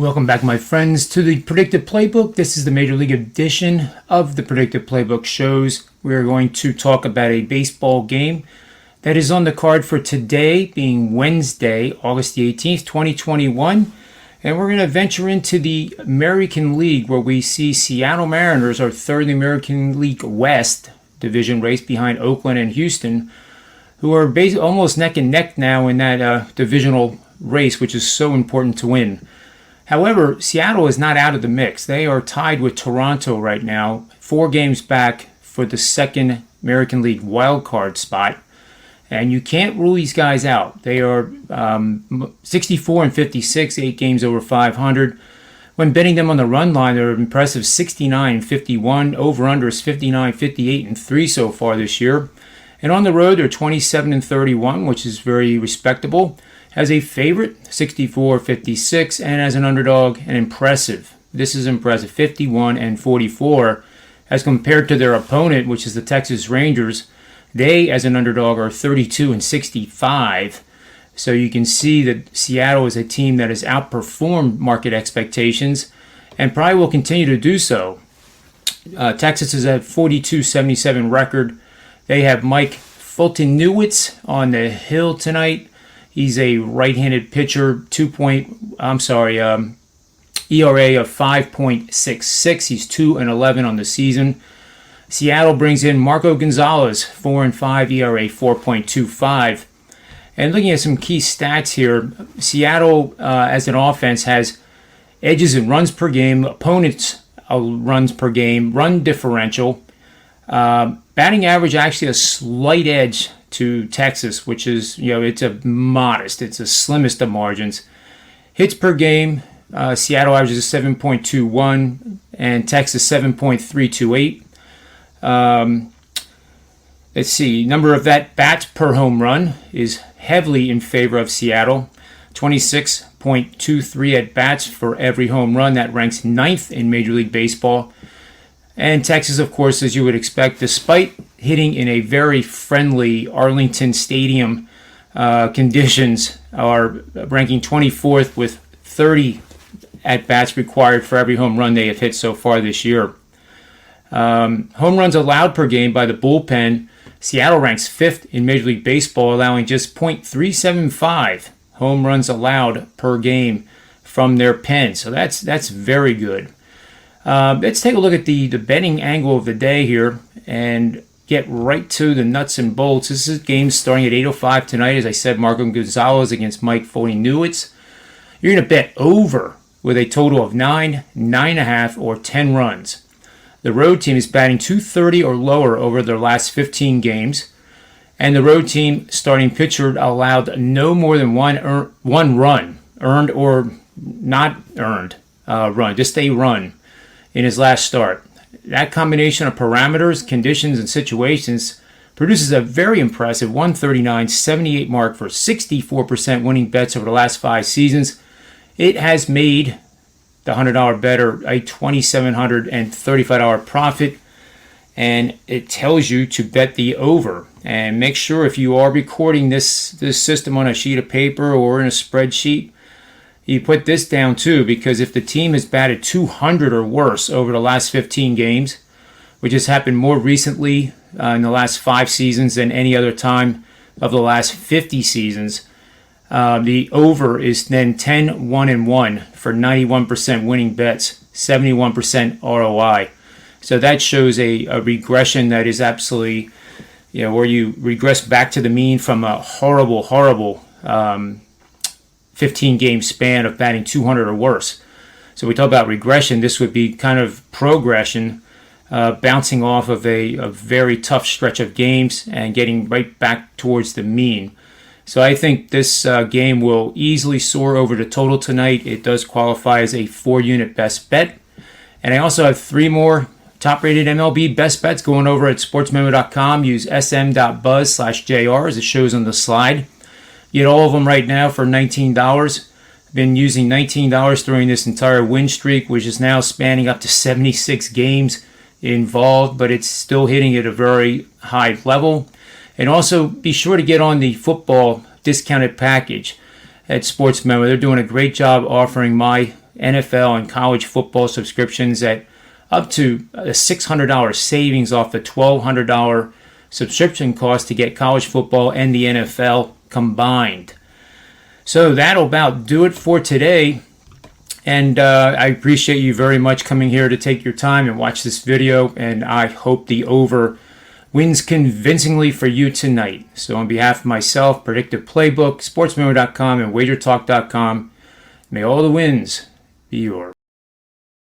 Welcome back, my friends, to the Predictive Playbook. This is the Major League edition of the Predictive Playbook shows. We're going to talk about a baseball game that is on the card for today, being Wednesday, August the 18th, 2021. And we're going to venture into the American League, where we see Seattle Mariners are third in the American League West division race behind Oakland and Houston, who are almost neck and neck now in that divisional race, which is so important to win. However, Seattle is not out of the mix. They are tied with Toronto right now, 4 games back for the second American League wildcard spot. And you can't rule these guys out. They are 64 and 56, 8 games over 500. When betting them on the run line, they're impressive 69 and 51. Over-under is 59, 58, and 3 so far this year. And on the road, they're 27 and 31, which is very respectable. As a favorite, 64, 56, and as an underdog, an impressive. This is impressive, 51 and 44, as compared to their opponent, which is the Texas Rangers. They, as an underdog, are 32 and 65. So you can see that Seattle is a team that has outperformed market expectations and probably will continue to do so. Texas is at 42-77 record. They have Mike Fulton-Newitz on the hill tonight. He's a right-handed pitcher, ERA of 5.66. He's 2-11 on the season. Seattle brings in Marco Gonzalez, 4-5 ERA, 4.25. And looking at some key stats here, Seattle, as an offense, has edges in runs per game, opponents' runs per game, run differential. Batting average actually a slight edge to Texas, which is, it's a modest, it's the slimmest of margins. Hits per game, Seattle averages 7.21 and Texas 7.328. Let's see, number of bats per home run is heavily in favor of Seattle. 26.23 at bats for every home run. That ranks 9th in Major League Baseball. And Texas, of course, as you would expect, despite hitting in a very friendly Arlington Stadium conditions, are ranking 24th with 30 at-bats required for every home run they have hit so far this year. Home runs allowed per game by the bullpen, Seattle ranks 5th in Major League Baseball, allowing just .375 home runs allowed per game from their pen. So that's very good. Let's take a look at the betting angle of the day here and get right to the nuts and bolts. This is a game starting at 8:05 tonight. As I said, Marco Gonzalez against Mike Fulton-Newitz. You're going to bet over with a total of 9, 9.5, or 10 runs. The road team is batting .230 or lower over their last 15 games. And the road team starting pitcher allowed no more than one run, earned or not earned run, just a run in his last start. That combination of parameters, conditions, and situations produces a very impressive 139.78 mark for 64% winning bets over the last 5 seasons. It has made the $100 better a $2,735 profit, and it tells you to bet the over. And make sure, if you are recording this system on a sheet of paper or in a spreadsheet, you put this down too, because if the team has batted 200 or worse over the last 15 games, which has happened more recently in the last 5 seasons than any other time of the last 50 seasons, the over is then 10-1-1 for 91% winning bets, 71% ROI. So that shows a regression that is absolutely, where you regress back to the mean from a horrible 15-game span of batting 200 or worse. So we talk about regression. This would be kind of progression, bouncing off of a very tough stretch of games and getting right back towards the mean. So I think this game will easily soar over the total tonight. It does qualify as a 4-unit best bet. And I also have 3 more top-rated MLB best bets going over at sportsmemo.com. Use sm.buzz/JR as it shows on the slide. You get all of them right now for $19. I've been using $19 during this entire win streak, which is now spanning up to 76 games involved, but it's still hitting at a very high level. And also be sure to get on the football discounted package at Sports Memo. They're doing a great job offering my NFL and college football subscriptions at up to a $600 savings off the $1,200 subscription cost to get college football and the NFL combined. So that'll about do it for today. And I appreciate you very much coming here to take your time and watch this video. And I hope the over wins convincingly for you tonight. So on behalf of myself, Predictive Playbook, SportsMemo.com, and WagerTalk.com, may all the wins be yours.